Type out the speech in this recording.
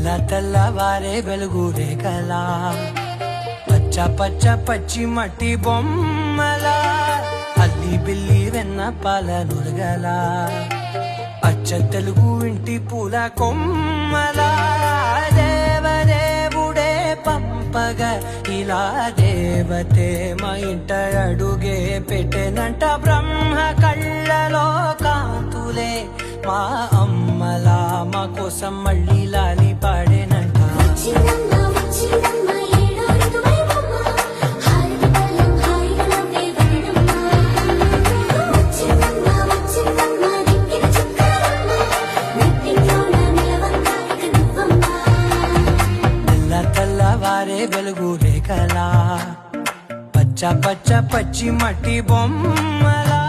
తెల్లవారే వెలుగురే కలా పచ్చ పచ్చ పచ్చి మట్టి బొమ్మల అల్లి బిల్లి వెన్న పాల నురగల అచ్చ తెలుగు ఇంటి పూల కొమ్మల దేవదేవుడే పంపగ ఇలా దేవతే మా ఇంట అడుగే పెట్టెనంట బ్రహ్మ కళ్ళలో కాంతులే మా అమ్మలా మా కోసం మళ్ళీ లాలి పాడేనంట తెల్లవారే వెలుగు రేఖలా పచ్చ పచ్చ పచ్చి మట్టి బొమ్మలా